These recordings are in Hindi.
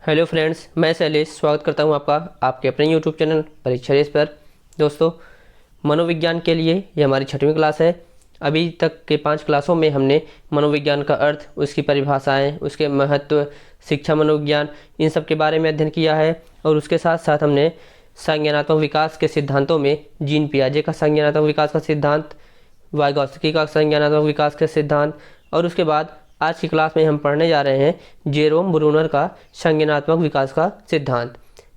हेलो फ्रेंड्स, मैं शैलेश स्वागत करता हूं आपका आपके अपने यूट्यूब चैनल परीक्षा रेस पर। दोस्तों, मनोविज्ञान के लिए ये हमारी 6वीं क्लास है। अभी तक के 5 क्लासों में हमने मनोविज्ञान का अर्थ, उसकी परिभाषाएं, उसके महत्व, शिक्षा मनोविज्ञान, इन सब के बारे में अध्ययन किया है। और उसके साथ साथ हमने संज्ञानात्मक विकास के सिद्धांतों में जीन पियाजे का संज्ञानात्मक विकास का सिद्धांत, वाइगॉत्स्की का संज्ञानात्मक विकास का सिद्धांत, और उसके बाद आज की क्लास में हम पढ़ने जा रहे हैं जेरोम ब्रूनर का संज्ञानात्मक विकास का सिद्धांत।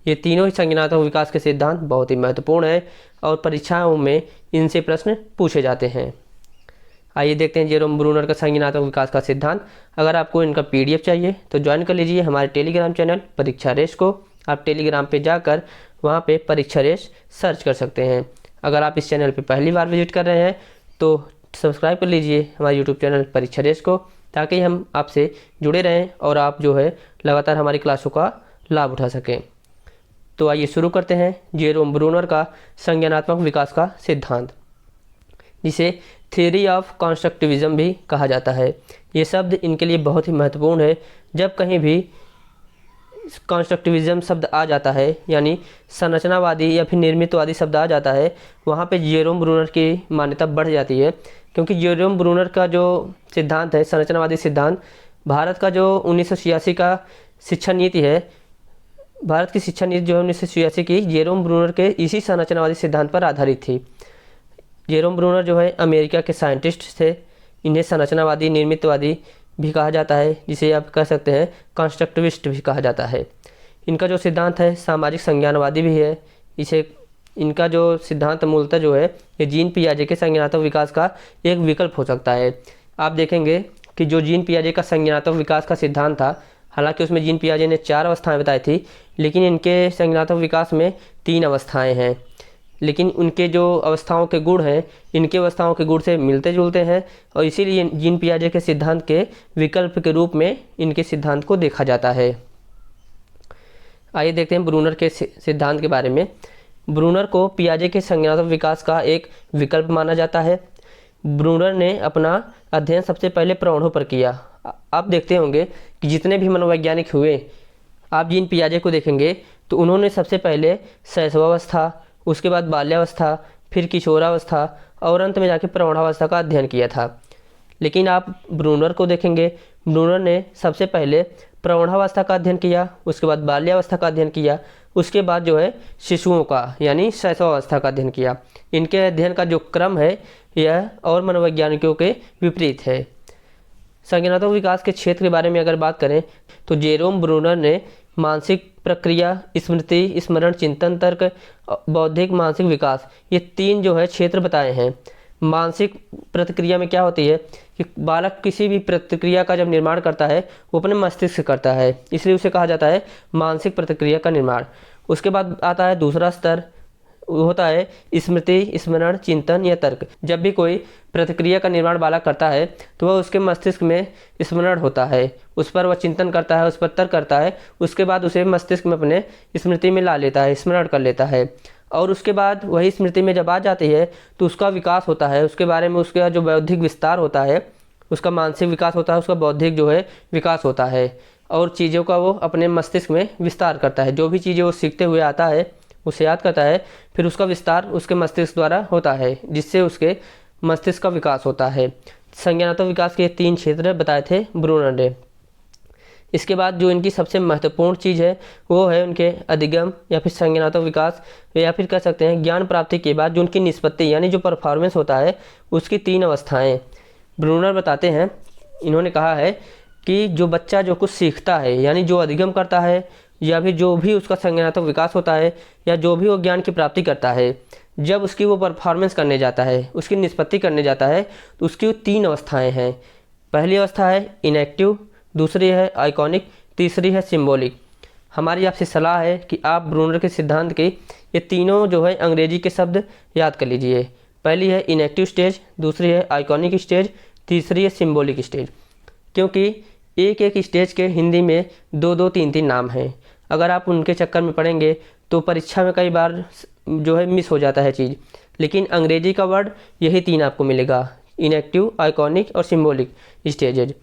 ये तीनों ही संज्ञानात्मक विकास के सिद्धांत बहुत ही महत्वपूर्ण है और परीक्षाओं में इनसे प्रश्न पूछे जाते हैं। आइए देखते हैं जेरोम ब्रूनर का संज्ञानात्मक विकास का सिद्धांत। अगर आपको इनका पीडीएफ चाहिए तो ज्वाइन कर लीजिए हमारे टेलीग्राम चैनल परीक्षा रेस को। आप टेलीग्राम पे जाकर वहाँ पे परीक्षा रेस सर्च कर सकते हैं। अगर आप इस चैनल पे पहली बार विजिट कर रहे हैं तो सब्सक्राइब कर लीजिए हमारे यूट्यूब चैनल परीक्षा रेस को, ताकि हम आपसे जुड़े रहें और आप जो है लगातार हमारी क्लासों का लाभ उठा सकें। तो आइए शुरू करते हैं जेरोम ब्रूनर का संज्ञानात्मक विकास का सिद्धांत, जिसे थ्योरी ऑफ कॉन्स्ट्रक्टिविज्म भी कहा जाता है। ये शब्द इनके लिए बहुत ही महत्वपूर्ण है। जब कहीं भी कॉन्स्ट्रक्टिविज्म शब्द आ जाता है, यानी संरचनावादी या फिर निर्मितवादी शब्द आ जाता है, वहाँ पे जेरोम ब्रूनर की मान्यता बढ़ जाती है। क्योंकि जेरोम ब्रूनर का जो सिद्धांत है, संरचनावादी सिद्धांत, भारत का जो 1986 का शिक्षा नीति है, भारत की शिक्षा नीति जो है 1986 की, जेरोम ब्रूनर के इसी संरचनावादी सिद्धांत पर आधारित थी। जेरोम ब्रूनर जो है अमेरिका के साइंटिस्ट थे। इन्हें संरचनावादी, निर्मितवादी भी कहा जाता है, जिसे आप कह सकते हैं कॉन्स्ट्रक्टिविस्ट भी कहा जाता है। इनका जो सिद्धांत है सामाजिक संज्ञानवादी भी है। इनका जो सिद्धांत मूलतः जो है ये जीन पियाजे के संज्ञानात्मक विकास का एक विकल्प हो सकता है। आप देखेंगे कि जो जीन पियाजे का संज्ञानात्मक विकास का सिद्धांत था, हालांकि उसमें जीन पियाजे ने 4 अवस्थाएं बताई थी, लेकिन इनके संज्ञानात्मक विकास में 3 अवस्थाएं हैं। लेकिन उनके जो अवस्थाओं के गुण हैं, इनके अवस्थाओं के गुण से मिलते जुलते हैं, और इसीलिए जीन पियाजे के सिद्धांत के विकल्प के रूप में इनके सिद्धांत को देखा जाता है। आइए देखते हैं ब्रूनर के सिद्धांत के बारे में। ब्रूनर को पियाजे के संज्ञानात्मक विकास का एक विकल्प माना जाता है। ब्रूनर ने अपना अध्ययन सबसे पहले प्रौढ़ों पर किया। आप देखते होंगे कि जितने भी मनोवैज्ञानिक हुए, आप जीन पियाजे को देखेंगे तो उन्होंने सबसे पहले शैशवावस्था, उसके बाद बाल्यावस्था, फिर किशोरावस्था और अंत में जाके प्रौढ़ावस्था का अध्ययन किया था। लेकिन आप ब्रूनर को देखेंगे, ब्रूनर ने सबसे पहले प्रौढ़ावस्था का अध्ययन किया, उसके बाद बाल्यावस्था का अध्ययन किया, उसके बाद जो है शिशुओं का यानी शैशवावस्था का अध्ययन किया। इनके अध्ययन का जो क्रम है यह और मनोवैज्ञानिकों के विपरीत है। संज्ञानात्मक विकास के क्षेत्र के बारे में अगर बात करें तो जेरोम ब्रूनर ने मानसिक प्रक्रिया, स्मृति, स्मरण, चिंतन, तर्क, बौद्धिक, मानसिक विकास, ये 3 जो है क्षेत्र बताए हैं। मानसिक प्रतिक्रिया में क्या होती है कि बालक किसी भी प्रतिक्रिया का जब निर्माण करता है वो अपने मस्तिष्क से करता है, इसलिए उसे कहा जाता है मानसिक प्रतिक्रिया का निर्माण। उसके बाद आता है दूसरा स्तर, होता है स्मृति, स्मरण, चिंतन या तर्क। जब भी कोई प्रतिक्रिया का निर्माण बालक करता है तो वह उसके मस्तिष्क में स्मरण होता है, उस पर वह चिंतन करता है, उस पर तर्क करता है, उसके बाद उसे मस्तिष्क में अपने स्मृति में ला लेता है, स्मरण कर लेता है। और उसके बाद वही स्मृति में जब आ जाती है तो उसका विकास होता है, उसके बारे में उसका जो बौद्धिक विस्तार होता है, उसका मानसिक विकास होता है, उसका बौद्धिक जो है विकास होता है, और चीज़ों का वो अपने मस्तिष्क में विस्तार करता है। जो भी चीज़ें वो सीखते हुए आता है उसे याद करता है, फिर उसका विस्तार उसके मस्तिष्क द्वारा होता है, जिससे उसके मस्तिष्क का विकास होता है। संज्ञानात्मक विकास के 3 क्षेत्र बताए थे ब्रूनर ने। इसके बाद जो इनकी सबसे महत्वपूर्ण चीज़ है वो है उनके अधिगम या फिर संज्ञानात्मक विकास, या फिर कह सकते हैं ज्ञान प्राप्ति के बाद जो उनकी निष्पत्ति यानी जो परफॉर्मेंस होता है, उसकी 3 अवस्थाएं ब्रूनर बताते हैं। इन्होंने कहा है कि जो बच्चा जो कुछ सीखता है, यानी जो अधिगम करता है, या फिर जो भी उसका संज्ञानात्मक विकास होता है, या जो भी वो ज्ञान की प्राप्ति करता है, जब उसकी वो परफॉर्मेंस करने जाता है, उसकी निष्पत्ति करने जाता है, तो उसकी 3 अवस्थाएं हैं। पहली अवस्था है इनएक्टिव, दूसरी है आइकॉनिक, तीसरी है सिंबॉलिक। हमारी आपसे सलाह है कि आप ब्रूनर के सिद्धांत के ये तीनों जो है अंग्रेजी के शब्द याद कर लीजिए। पहली है इनएक्टिव स्टेज, दूसरी है आइकॉनिक स्टेज, तीसरी है सिंबॉलिक स्टेज। क्योंकि एक एक स्टेज के हिंदी में 2-2, 3-3 नाम हैं। अगर आप उनके चक्कर में पढ़ेंगे तो परीक्षा में कई बार जो है मिस हो जाता है चीज़। लेकिन अंग्रेजी का वर्ड यही 3 आपको मिलेगा, इनएक्टिव, आइकॉनिक और सिंबॉलिक स्टेजेज।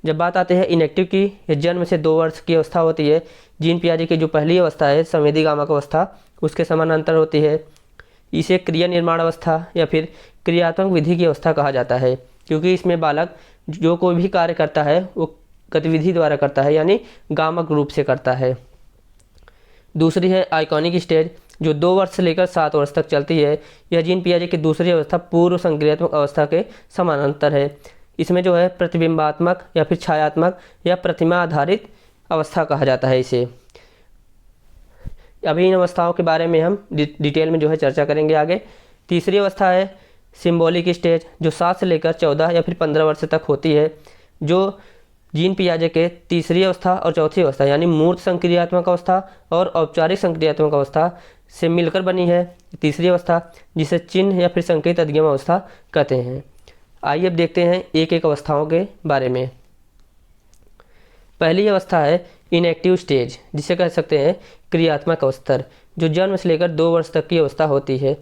जब बात आती है इनएक्टिव की, यह जन्म से 2 वर्ष की अवस्था होती है। जीन पियाजे की जो पहली अवस्था है संवेदी गामक अवस्था, उसके समानांतर होती है। इसे क्रिया निर्माण अवस्था या फिर क्रियात्मक विधि की अवस्था कहा जाता है, क्योंकि इसमें बालक जो कोई भी कार्य करता है वो गतिविधि द्वारा करता है, यानी गामक रूप से करता है। दूसरी है आइकॉनिक स्टेज, जो 2 वर्ष से लेकर 7 वर्ष तक चलती है। यह जीन पियाजे की दूसरी अवस्था पूर्व संक्रियात्मक अवस्था के समानांतर है। इसमें जो है प्रतिबिंबात्मक या फिर छायात्मक या प्रतिमा आधारित अवस्था कहा जाता है इसे। अभी इन अवस्थाओं के बारे में हम डिटेल में जो है चर्चा करेंगे आगे। तीसरी अवस्था है सिंबॉलिक स्टेज, जो 7 से लेकर 14 या फिर 15 वर्ष तक होती है, जो जीन पियाजे के तीसरी अवस्था और चौथी अवस्था यानी मूर्त संक्रियात्मक अवस्था और औपचारिक संक्रियात्मक अवस्था से मिलकर बनी है तीसरी अवस्था, जिसे चिन्ह या फिर संकेत अधिगम अवस्था कहते हैं। आइए अब देखते हैं एक एक अवस्थाओं के बारे में। पहली अवस्था है इनएक्टिव स्टेज, जिसे कह सकते हैं क्रियात्मक अवस्था, जो जन्म से लेकर 2 वर्ष तक की अवस्था होती है।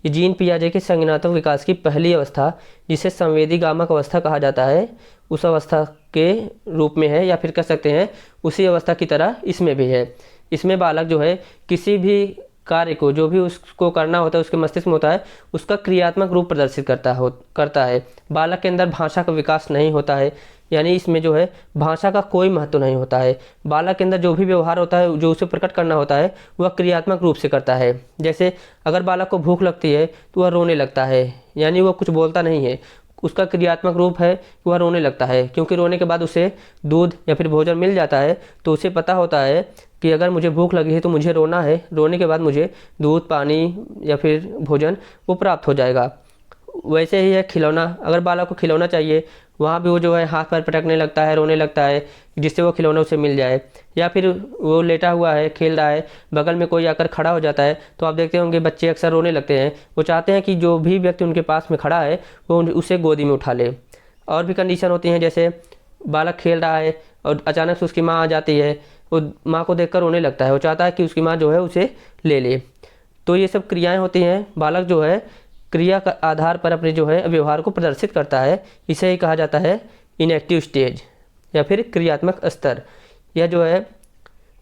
ये जीन पियाजे के संज्ञानात्मक विकास की पहली अवस्था, जिसे संवेदी गामक अवस्था कहा जाता है, उस अवस्था के रूप में है, या फिर कह सकते हैं उसी अवस्था की तरह इसमें भी है। इसमें बालक जो है किसी भी कार्य को जो भी उसको करना होता है उसके मस्तिष्क में होता है, उसका क्रियात्मक रूप प्रदर्शित करता है। बालक के अंदर भाषा का विकास नहीं होता है, यानी इसमें जो है भाषा का कोई महत्व नहीं होता है। बालक के अंदर जो भी व्यवहार होता है, जो उसे प्रकट करना होता है, वह क्रियात्मक रूप से करता है। जैसे अगर बालक को भूख लगती है तो वह रोने लगता है, यानी वह कुछ बोलता नहीं है, उसका क्रियात्मक रूप है कि वह रोने लगता है, क्योंकि रोने के बाद उसे दूध या फिर भोजन मिल जाता है, तो उसे पता होता है कि अगर मुझे भूख लगी है तो मुझे रोना है, रोने के बाद मुझे दूध, पानी या फिर भोजन वो प्राप्त हो जाएगा। वैसे ही है खिलौना, अगर बालक को खिलौना चाहिए, वहाँ भी वो जो है हाथ पैर पटकने लगता है, रोने लगता है, जिससे वो खिलौना उसे मिल जाए। या फिर वो लेटा हुआ है, खेल रहा है, बगल में कोई आकर खड़ा हो जाता है, तो आप देखते होंगे बच्चे अक्सर रोने लगते हैं। वो चाहते हैं कि जो भी व्यक्ति उनके पास में खड़ा है वो उसे गोदी में उठा ले। और भी कंडीशन होती हैं, जैसे बालक खेल रहा है और अचानक से उसकी माँ आ जाती है, वो माँ को देखकर रोने लगता है, वो चाहता है कि उसकी माँ जो है उसे ले ले। तो ये सब क्रियाएँ होती हैं। बालक जो है क्रिया का आधार पर अपने जो है व्यवहार को प्रदर्शित करता है, इसे ही कहा जाता है इनएक्टिव स्टेज या फिर क्रियात्मक स्तर। यह जो है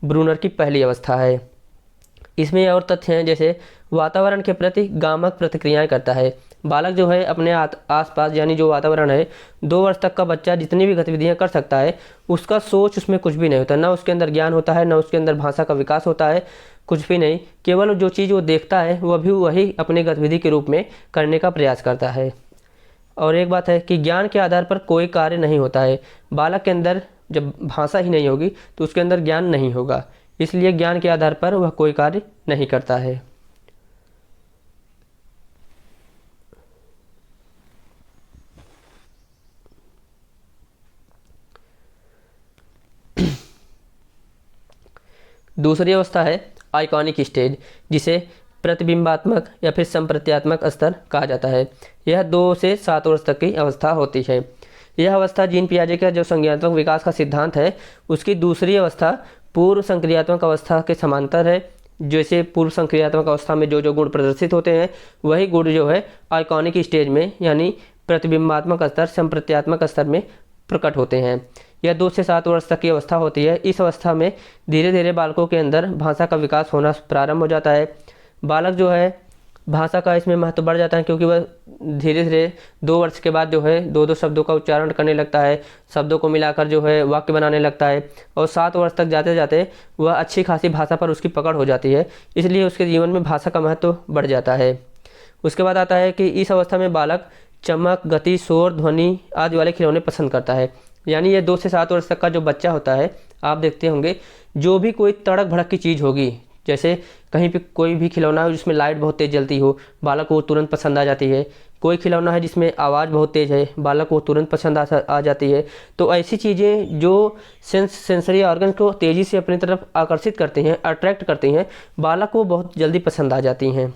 ब्रूनर की पहली अवस्था है। इसमें और तथ्य हैं, जैसे वातावरण के प्रति गामक प्रतिक्रियाएं करता है। बालक जो है अपने आसपास यानी जो वातावरण है, 2 वर्ष तक का बच्चा जितनी भी गतिविधियां कर सकता है, उसका सोच उसमें कुछ भी नहीं होता, ना उसके अंदर ज्ञान होता है, ना उसके अंदर भाषा का विकास होता है, कुछ भी नहीं। केवल जो चीज़ वो देखता है वह भी वही अपनी गतिविधि के रूप में करने का प्रयास करता है। और एक बात है कि ज्ञान के आधार पर कोई कार्य नहीं होता है। बालक के अंदर जब भाषा ही नहीं होगी तो उसके अंदर ज्ञान नहीं होगा, इसलिए ज्ञान के आधार पर वह कोई कार्य नहीं करता है। दूसरी अवस्था है आइकॉनिक स्टेज, जिसे प्रतिबिंबात्मक या फिर संप्रत्यात्मक स्तर कहा जाता है। यह 2 से 7 वर्ष तक की अवस्था होती है। यह अवस्था जीन पियाजे का जो संज्ञानात्मक विकास का सिद्धांत है, उसकी दूसरी अवस्था पूर्व संक्रियात्मक अवस्था के समांतर है। जैसे पूर्व संक्रियात्मक अवस्था में जो जो गुण प्रदर्शित होते हैं, वही गुण जो है आइकॉनिक स्टेज में यानी प्रतिबिंबात्मक स्तर, संप्रत्यात्मक स्तर में प्रकट होते हैं। यह 2 से 7 वर्ष तक की अवस्था होती है। इस अवस्था में धीरे धीरे बालकों के अंदर भाषा का विकास होना प्रारंभ हो जाता है। बालक जो है भाषा का इसमें महत्व बढ़ जाता है, क्योंकि वह धीरे धीरे 2 वर्ष के बाद जो है 2-2 शब्दों का उच्चारण करने लगता है, शब्दों को मिलाकर जो है वाक्य बनाने लगता है, और 7 वर्ष तक जाते जाते वह अच्छी खासी भाषा पर उसकी पकड़ हो जाती है, इसलिए उसके जीवन में भाषा का महत्व बढ़ जाता है। उसके बाद आता है कि इस अवस्था में बालक चमक, गति, शोर, ध्वनि आदि वाले खिलौने पसंद करता है। यानी ये 2 से 7 वर्ष तक का जो बच्चा होता है, आप देखते होंगे जो भी कोई तड़क भड़क की चीज़ होगी, जैसे कहीं पे कोई भी खिलौना है जिसमें लाइट बहुत तेज़ जलती हो, बालक को तुरंत पसंद आ जाती है। कोई खिलौना है जिसमें आवाज़ बहुत तेज़ है, बालक को तुरंत पसंद आ जाती है। तो ऐसी चीज़ें जो सेंसरी ऑर्गन को तेज़ी से अपनी तरफ आकर्षित करती हैं, अट्रैक्ट करती हैं, बालक को बहुत जल्दी पसंद आ जाती हैं।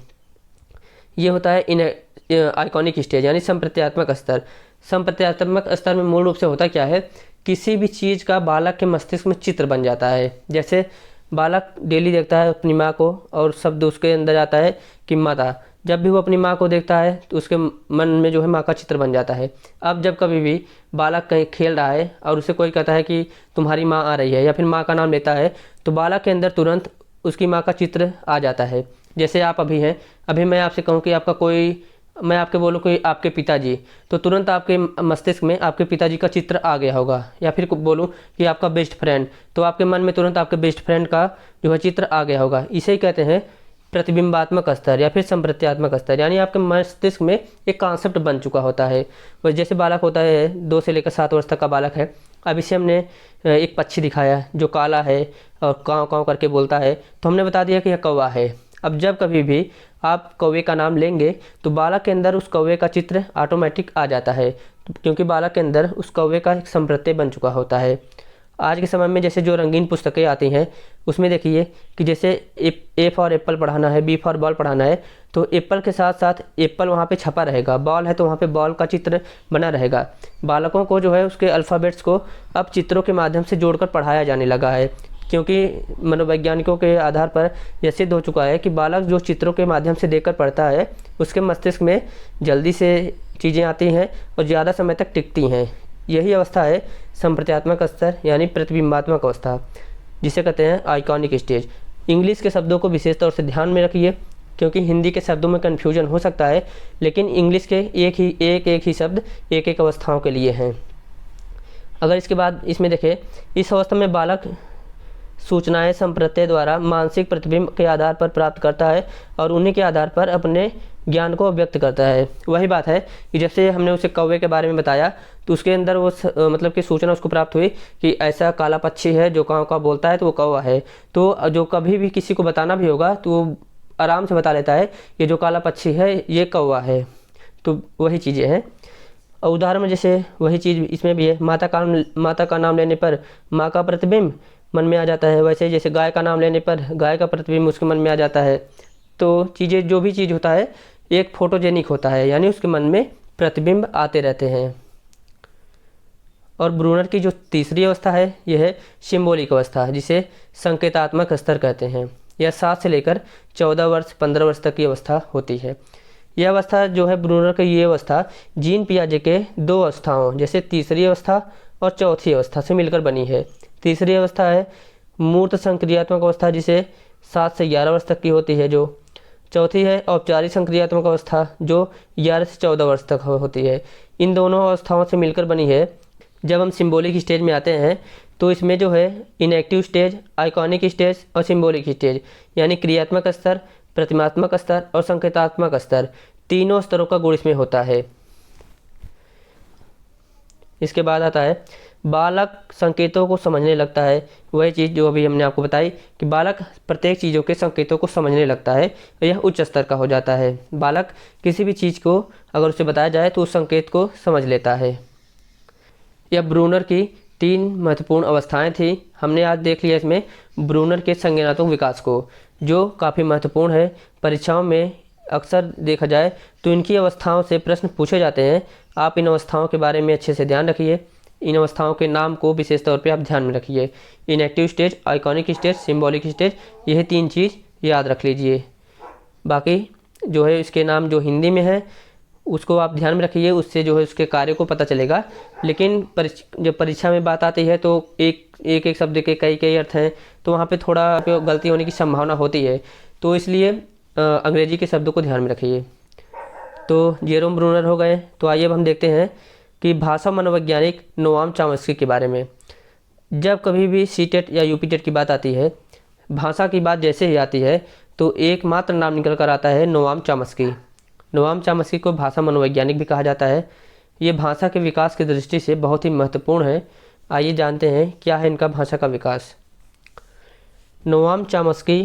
ये होता है इन आइकॉनिक स्टेज यानी संप्रत्यात्मक स्तर। संप्रत्यात्मक स्तर में मूल रूप से होता क्या है, किसी भी चीज़ का बालक के मस्तिष्क में चित्र बन जाता है। जैसे बालक डेली देखता है अपनी माँ को और शब्द उसके अंदर आता है कि माता, जब भी वो अपनी माँ को देखता है तो उसके मन में जो है माँ का चित्र बन जाता है। अब जब कभी भी बालक कहीं खेल रहा है और उसे कोई कहता है कि तुम्हारी माँ आ रही है या फिर माँ का नाम लेता है, तो बालक के अंदर तुरंत उसकी माँ का चित्र आ जाता है। जैसे आप अभी हैं, अभी मैं आपसे कहूँ कि आपका कोई, मैं आपके बोलूँ कि आपके पिताजी, तो तुरंत आपके मस्तिष्क में आपके पिताजी का चित्र आ गया होगा। या फिर बोलूँ कि आपका बेस्ट फ्रेंड, तो आपके मन में तुरंत आपके बेस्ट फ्रेंड का जो है चित्र आ गया होगा। इसे ही कहते हैं प्रतिबिंबात्मक स्तर या फिर संप्रत्यात्मक स्तर, यानी आपके मस्तिष्क में एक कॉन्सेप्ट बन चुका होता है। वह जैसे बालक होता है 2 से लेकर 7 वर्ष तक का बालक है, अब इसे हमने एक पक्षी दिखाया जो काला है और काँव काँव करके बोलता है, तो हमने बता दिया कि यह कौवा है। अब जब कभी भी आप कौवे का नाम लेंगे तो बालक के अंदर उस कौवे का चित्र ऑटोमेटिक आ जाता है, क्योंकि बालक के अंदर उस कौवे का एक संप्रत्यय बन चुका होता है। आज के समय में जैसे जो रंगीन पुस्तकें आती हैं उसमें देखिए कि जैसे ए फॉर एप्पल पढ़ाना है, बी फॉर बॉल पढ़ाना है, तो एप्पल के साथ साथ एप्पल वहाँ पे छपा रहेगा, बॉल है तो वहाँ पे बॉल का चित्र बना रहेगा। बालकों को जो है उसके अल्फ़ाबेट्स को अब चित्रों के माध्यम से जोड़कर पढ़ाया जाने लगा है, क्योंकि मनोवैज्ञानिकों के आधार पर यह सिद्ध हो चुका है कि बालक जो चित्रों के माध्यम से देखकर पढ़ता है उसके मस्तिष्क में जल्दी से चीज़ें आती हैं और ज़्यादा समय तक टिकती हैं। यही अवस्था है संप्रत्यात्मक स्तर यानी प्रतिबिंबात्मक अवस्था, जिसे कहते हैं आइकॉनिक स्टेज। इंग्लिश के शब्दों को विशेष तौर से ध्यान में रखिए, क्योंकि हिंदी के शब्दों में कन्फ्यूजन हो सकता है, लेकिन इंग्लिश के एक ही शब्द एक एक अवस्थाओं के लिए हैं। अगर इसके बाद इसमें देखें, इस अवस्था में बालक सूचनाएं संप्रत्यय द्वारा मानसिक प्रतिबिंब के आधार पर प्राप्त करता है और उन्हीं के आधार पर अपने ज्ञान को व्यक्त करता है। वही बात है कि जैसे हमने उसे कौवे के बारे में बताया तो उसके अंदर वो मतलब कि सूचना उसको प्राप्त हुई कि ऐसा काला पक्षी है जो काँव काँव बोलता है तो वो कौवा है। तो जो कभी भी किसी को बताना भी होगा तो वो आराम से बता लेता है ये जो काला पक्षी है ये कौवा है। तो वही चीज़ें हैं। और उदाहरण में जैसे वही चीज़ इसमें भी है, माता का नाम लेने पर माँ का प्रतिबिंब मन में आ जाता है, वैसे जैसे गाय का नाम लेने पर गाय का प्रतिबिंब उसके मन में आ जाता है। तो चीज़ें जो भी चीज़ होता है एक फोटोजेनिक होता है, यानी उसके मन में प्रतिबिंब आते रहते हैं। और ब्रूनर की जो तीसरी अवस्था है यह है सिंबॉलिक अवस्था, जिसे संकेतात्मक स्तर कहते हैं। यह 7 से लेकर 14 वर्ष 15 वर्ष तक की अवस्था होती है। यह अवस्था जो है ब्रूनर की ये अवस्था जीन पियाजे के 2 अवस्थाओं जैसे तीसरी अवस्था और चौथी अवस्था से मिलकर बनी है। तीसरी अवस्था है मूर्त संक्रियात्मक अवस्था, जिसे 7 से 11 वर्ष तक की होती है। जो चौथी है औपचारिक संक्रियात्मक अवस्था, जो 11 से 14 वर्ष तक होती है। इन दोनों अवस्थाओं से मिलकर बनी है। जब हम सिंबॉलिक स्टेज में आते हैं तो इसमें जो है इनएक्टिव स्टेज, आइकॉनिक स्टेज और सिंबॉलिक स्टेज, यानी क्रियात्मक स्तर, प्रतिमात्मक स्तर और संकेतात्मक स्तर, तीनों स्तरों का गुण इसमें होता है। इसके बाद आता है बालक संकेतों को समझने लगता है। वही चीज़ जो अभी हमने आपको बताई कि बालक प्रत्येक चीज़ों के संकेतों को समझने लगता है, यह उच्च स्तर का हो जाता है। बालक किसी भी चीज़ को अगर उसे बताया जाए तो उस संकेत को समझ लेता है। यह ब्रूनर की 3 महत्वपूर्ण अवस्थाएं थी। हमने आज देख लिया इसमें ब्रूनर के संज्ञानात्मक विकास को, जो काफ़ी महत्वपूर्ण है। परीक्षाओं में अक्सर देखा जाए तो इनकी अवस्थाओं से प्रश्न पूछे जाते हैं। आप इन अवस्थाओं के बारे में अच्छे से ध्यान रखिए। इन अवस्थाओं के नाम को विशेष तौर पे आप ध्यान में रखिए। Inactive stage, iconic stage, symbolic stage, यही 3 चीज़ याद रख लीजिए। बाकी जो है इसके नाम जो हिंदी में है उसको आप ध्यान में रखिए, उससे जो है उसके कार्य को पता चलेगा। लेकिन जब परीक्षा में बात आती है तो एक शब्द के कई अर्थ हैं, तो वहाँ पे थोड़ा गलती होने की संभावना होती है। तो इसलिए अंग्रेजी के शब्दों को ध्यान में रखिए। तो जेरोम ब्रूनर हो गए। तो आइए अब हम देखते हैं कि भाषा मनोवैज्ञानिक नोआम चॉम्स्की के बारे में। जब कभी भी सीटेट या यूपीटेट की बात आती है, भाषा की बात जैसे ही आती है तो एकमात्र नाम निकल कर आता है नोआम चॉम्स्की। नोआम चॉम्स्की को भाषा मनोवैज्ञानिक भी कहा जाता है। ये भाषा के विकास की दृष्टि से बहुत ही महत्वपूर्ण है। आइए जानते हैं क्या है इनका भाषा का विकास। नोआम चॉम्स्की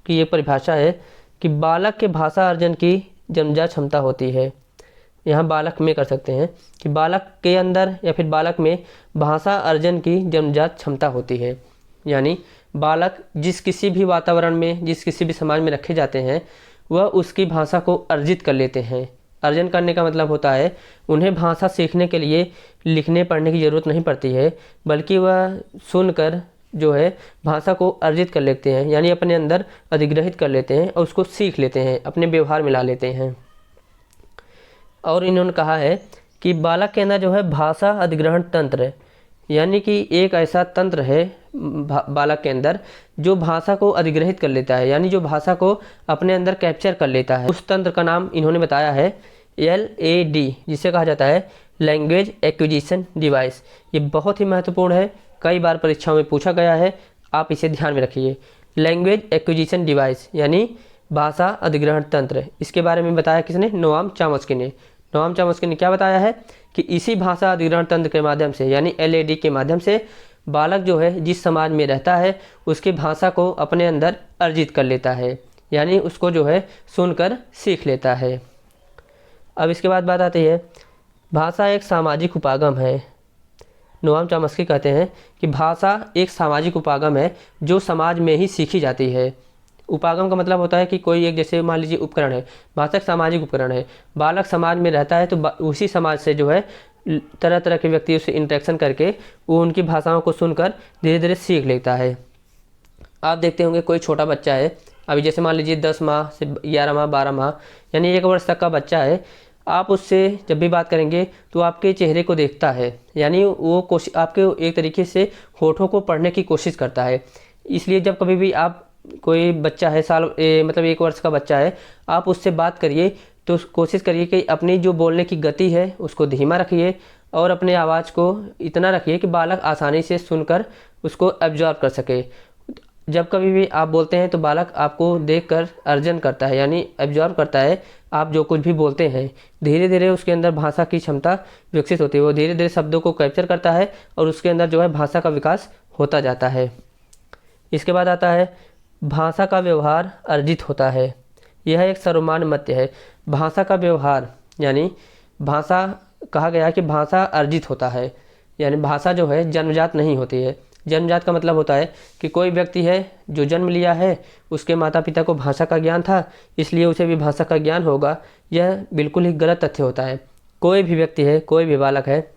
की ये परिभाषा है कि बालक के भाषा अर्जन की जन्मजात क्षमता होती है। यहाँ बालक में कर सकते हैं कि बालक के अंदर या फिर बालक में भाषा अर्जन की जन्मजात क्षमता होती है। यानी बालक जिस किसी भी वातावरण में, जिस किसी भी समाज में रखे जाते हैं, वह उसकी भाषा को अर्जित कर लेते हैं। अर्जन करने का मतलब होता है उन्हें भाषा सीखने के लिए लिखने पढ़ने की ज़रूरत नहीं पड़ती है, बल्कि वह सुनकर जो है भाषा को अर्जित कर लेते हैं, यानी अपने अंदर अधिग्रहित कर लेते हैं और उसको सीख लेते हैं, अपने व्यवहार में ला लेते हैं। और इन्होंने कहा है कि बालक के अंदर जो है भाषा अधिग्रहण तंत्र है, यानी कि एक ऐसा तंत्र है बालक के अंदर जो भाषा को अधिग्रहित कर लेता है, यानी जो भाषा को अपने अंदर कैप्चर कर लेता है। उस तंत्र का नाम इन्होंने बताया है LAD, जिसे कहा जाता है लैंग्वेज एक्विजिशन डिवाइस। ये बहुत ही महत्वपूर्ण है, कई बार परीक्षाओं में पूछा गया है, आप इसे ध्यान में रखिए। लैंग्वेज एक्विजिशन डिवाइस यानी भाषा अधिग्रहण तंत्र, इसके बारे में बताया किसने? नोआम चॉम्स्की ने। नोआम चॉम्स्की ने क्या बताया है कि इसी भाषा अधिग्रहण तंत्र के माध्यम से, यानी LAD के माध्यम से बालक जो है जिस समाज में रहता है उसकी भाषा को अपने अंदर अर्जित कर लेता है, यानी उसको जो है सुनकर सीख लेता है। अब इसके बाद बात आती है, भाषा एक सामाजिक उपागम है। नोआम चॉम्स्की कहते हैं कि भाषा एक सामाजिक उपागम है जो समाज में ही सीखी जाती है। उपागम का मतलब होता है कि कोई एक, जैसे मान लीजिए उपकरण है, भाषा एक सामाजिक उपकरण है। बालक समाज में रहता है तो उसी समाज से जो है तरह तरह के व्यक्तियों से इंटरेक्शन करके वो उनकी भाषाओं को सुनकर धीरे धीरे सीख लेता है। आप देखते होंगे कोई छोटा बच्चा है, अभी जैसे मान लीजिए 10 माह से 11 माह 12 माह यानी 1 वर्ष तक का बच्चा है, आप उससे जब भी बात करेंगे तो आपके चेहरे को देखता है, यानी वो आपके एक तरीके से होठों को पढ़ने की कोशिश करता है। इसलिए जब कभी भी आप, कोई बच्चा है मतलब 1 वर्ष का बच्चा है, आप उससे बात करिए तो कोशिश करिए कि अपनी जो बोलने की गति है उसको धीमा रखिए और अपने आवाज़ को इतना रखिए कि बालक आसानी से सुनकर उसको एब्जॉर्ब कर सके। जब कभी भी आप बोलते हैं तो बालक आपको देखकर अर्जन करता है, यानी एब्जॉर्ब करता है आप जो कुछ भी बोलते हैं। धीरे धीरे उसके अंदर भाषा की क्षमता विकसित होती है, वो धीरे धीरे शब्दों को कैप्चर करता है और उसके अंदर जो है भाषा का विकास होता जाता है। इसके बाद आता है भाषा का व्यवहार अर्जित होता है। यह एक सर्वमान्य मत्य है। भाषा का व्यवहार यानी भाषा, कहा गया कि भाषा अर्जित होता है, यानी भाषा जो है जन्मजात नहीं होती है। जन्मजात का मतलब होता है कि कोई व्यक्ति है जो जन्म लिया है, उसके माता पिता को भाषा का ज्ञान था इसलिए उसे भी भाषा का ज्ञान होगा, यह बिल्कुल ही गलत तथ्य होता है। कोई भी व्यक्ति है, कोई भी बालक है,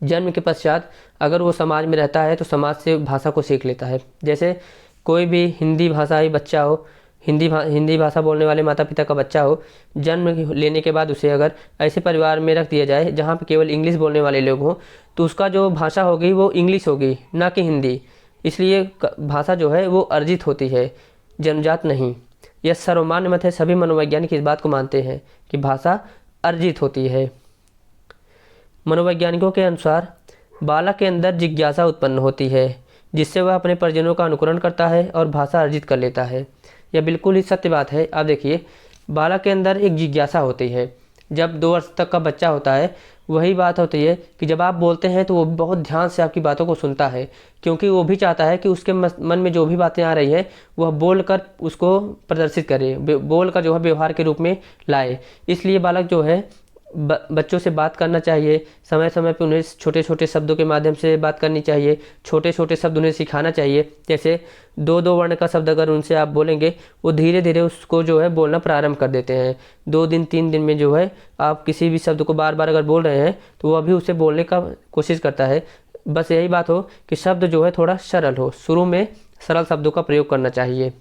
जन्म के पश्चात अगर वो समाज में रहता है तो समाज से भाषा को सीख लेता है। जैसे कोई भी हिंदी भाषाई बच्चा हो, हिंदी भाषा बोलने वाले माता पिता का बच्चा हो, जन्म लेने के बाद उसे अगर ऐसे परिवार में रख दिया जाए जहाँ पे केवल इंग्लिश बोलने वाले लोग हों तो उसका जो भाषा होगी वो इंग्लिश होगी, ना कि हिंदी। इसलिए भाषा जो है वो अर्जित होती है, जन्मजात नहीं। यह सर्वमान्य मत है, सभी मनोवैज्ञानिक इस बात को मानते हैं कि भाषा अर्जित होती है। मनोवैज्ञानिकों के अनुसार बालक के अंदर जिज्ञासा उत्पन्न होती है जिससे वह अपने परिजनों का अनुकरण करता है और भाषा अर्जित कर लेता है। यह बिल्कुल ही सत्य बात है। आप देखिए, बालक के अंदर एक जिज्ञासा होती है। जब 2 वर्ष तक का बच्चा होता है, वही बात होती है कि जब आप बोलते हैं तो वो बहुत ध्यान से आपकी बातों को सुनता है, क्योंकि वो भी चाहता है कि उसके मन में जो भी बातें आ रही हैं वह बोल कर उसको प्रदर्शित करे, बोल कर जो है व्यवहार के रूप में लाए। इसलिए बालक जो है बच्चों से बात करना चाहिए, समय समय पे उन्हें छोटे छोटे शब्दों के माध्यम से बात करनी चाहिए, छोटे छोटे शब्द उन्हें सिखाना चाहिए। जैसे 2 वर्ण का शब्द अगर उनसे आप बोलेंगे, वो धीरे धीरे उसको जो है बोलना प्रारंभ कर देते हैं। 2 दिन 3 दिन में जो है आप किसी भी शब्द को बार बार अगर बोल रहे हैं तो वो अभी उसे बोलने का कोशिश करता है। बस यही बात हो कि शब्द जो है थोड़ा सरल हो, शुरू में सरल शब्दों का प्रयोग करना चाहिए।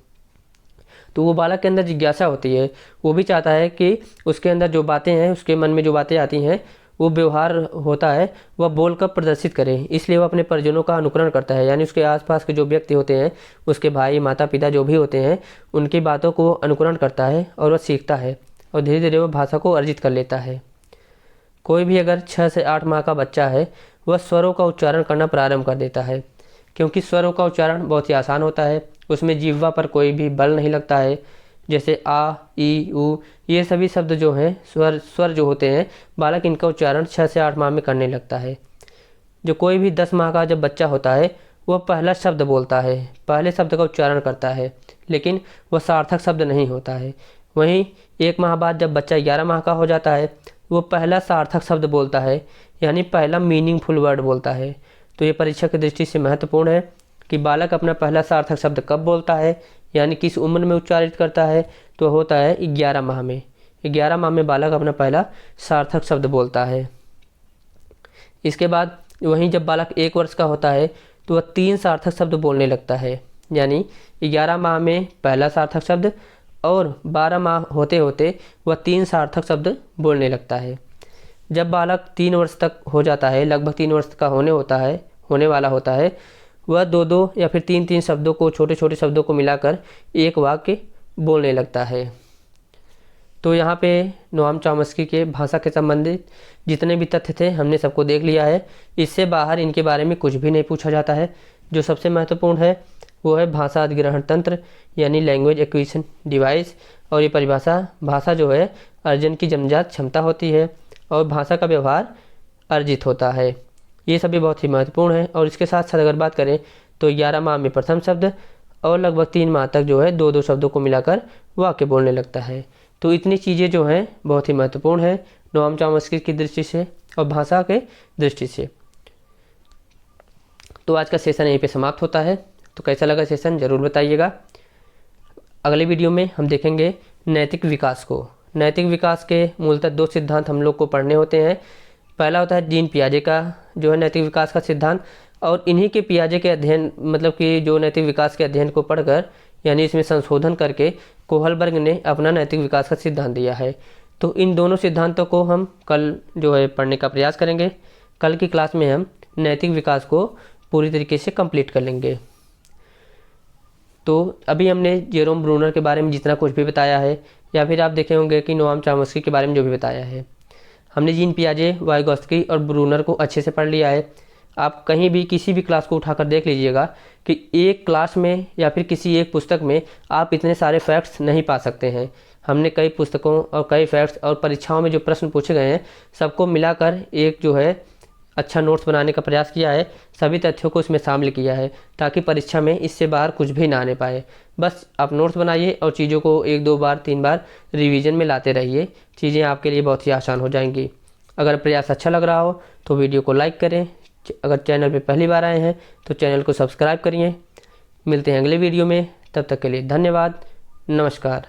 तो वो बालक के अंदर जिज्ञासा होती है, वो भी चाहता है कि उसके अंदर जो बातें हैं, उसके मन में जो बातें आती हैं, वो व्यवहार होता है वह बोलकर प्रदर्शित करे। इसलिए वह अपने परिजनों का अनुकरण करता है, यानी उसके आसपास के जो व्यक्ति होते हैं, उसके भाई माता पिता जो भी होते हैं, उनकी बातों को अनुकरण करता है और वह सीखता है और धीरे धीरे वह भाषा को अर्जित कर लेता है। कोई भी अगर 6 से 8 माह का बच्चा है, वह स्वरों का उच्चारण करना प्रारंभ कर देता है, क्योंकि स्वरों का उच्चारण बहुत ही आसान होता है, उसमें जिह्वा पर कोई भी बल नहीं लगता है। जैसे आ, ई, उ, ये सभी शब्द जो हैं, स्वर जो होते हैं, बालक इनका उच्चारण 6 से 8 माह में करने लगता है। जो कोई भी 10 माह का जब बच्चा होता है, वह पहला शब्द बोलता है, पहले शब्द का उच्चारण करता है, लेकिन वह सार्थक शब्द नहीं होता है। वहीं 1 माह बाद जब बच्चा 11 माह का हो जाता है, वो पहला सार्थक शब्द बोलता है, यानी पहला मीनिंगफुल वर्ड बोलता है। तो ये परीक्षा की दृष्टि से महत्वपूर्ण है कि बालक अपना पहला सार्थक शब्द कब बोलता है, यानी किस उम्र में उच्चारित करता है। तो होता है 11 माह में। 11 माह में बालक अपना पहला सार्थक शब्द बोलता है। इसके बाद वहीं जब बालक 1 वर्ष का होता है तो वह 3 सार्थक शब्द बोलने लगता है। यानी 11 माह में पहला सार्थक शब्द और 12 माह होते होते वह 3 सार्थक शब्द बोलने लगता है। जब बालक 3 वर्ष तक हो जाता है, लगभग 3 वर्ष का होने वाला होता है, वह 2-2 या फिर 3-3 शब्दों को, छोटे छोटे शब्दों को मिलाकर एक वाक्य बोलने लगता है। तो यहाँ पे नोआम चॉम्स्की के भाषा के संबंधित जितने भी तथ्य थे हमने सबको देख लिया है। इससे बाहर इनके बारे में कुछ भी नहीं पूछा जाता है। जो सबसे महत्वपूर्ण है वो है भाषा अधिग्रहण तंत्र, यानी लैंग्वेज एक्विजिशन डिवाइस। और ये परिभाषा, भाषा जो है अर्जन की जन्मजात क्षमता होती है और भाषा का व्यवहार अर्जित होता है। ये सभी बहुत ही महत्वपूर्ण है। और इसके साथ साथ अगर बात करें तो 11 माह में प्रथम शब्द और लगभग 3 माह तक जो है 2-2 शब्दों को मिलाकर वाक्य बोलने लगता है। तो इतनी चीज़ें जो हैं बहुत ही महत्वपूर्ण है नोआम चॉम्स्की की दृष्टि से और भाषा के दृष्टि से। तो आज का सेशन यहीं पे समाप्त होता है। तो कैसा लगा सेशन ज़रूर बताइएगा। अगले वीडियो में हम देखेंगे नैतिक विकास को। नैतिक विकास के मूलतः 2 सिद्धांत हम लोग को पढ़ने होते हैं। पहला होता है जीन पियाजे का जो है नैतिक विकास का सिद्धांत, और इन्हीं के पियाजे के अध्ययन, मतलब कि जो नैतिक विकास के अध्ययन को पढ़कर, यानी इसमें संशोधन करके कोहलबर्ग ने अपना नैतिक विकास का सिद्धांत दिया है। तो इन दोनों सिद्धांतों को हम कल जो है पढ़ने का प्रयास करेंगे। कल की क्लास में हम नैतिक विकास को पूरी तरीके से कंप्लीट कर लेंगे। तो अभी हमने जेरोम ब्रूनर के बारे में जितना कुछ भी बताया है, या फिर आप देखे होंगे कि नोआम चॉम्स्की के बारे में जो भी बताया है, हमने जीन पियाजे, वाइगोत्स्की और ब्रूनर को अच्छे से पढ़ लिया है। आप कहीं भी किसी भी क्लास को उठाकर देख लीजिएगा कि एक क्लास में या फिर किसी एक पुस्तक में आप इतने सारे फैक्ट्स नहीं पा सकते हैं। हमने कई पुस्तकों और कई फैक्ट्स और परीक्षाओं में जो प्रश्न पूछे गए हैं सबको मिलाकर एक जो है अच्छा नोट्स बनाने का प्रयास किया है। सभी तथ्यों को इसमें शामिल किया है ताकि परीक्षा में इससे बाहर कुछ भी ना आने पाए। बस आप नोट्स बनाइए और चीज़ों को 1-2 बार 3 बार रिवीजन में लाते रहिए। चीज़ें आपके लिए बहुत ही आसान हो जाएंगी। अगर प्रयास अच्छा लग रहा हो तो वीडियो को लाइक करें। अगर चैनल पे पहली बार आए हैं तो चैनल को सब्सक्राइब करिए। मिलते हैं अगले वीडियो में, तब तक के लिए धन्यवाद। नमस्कार।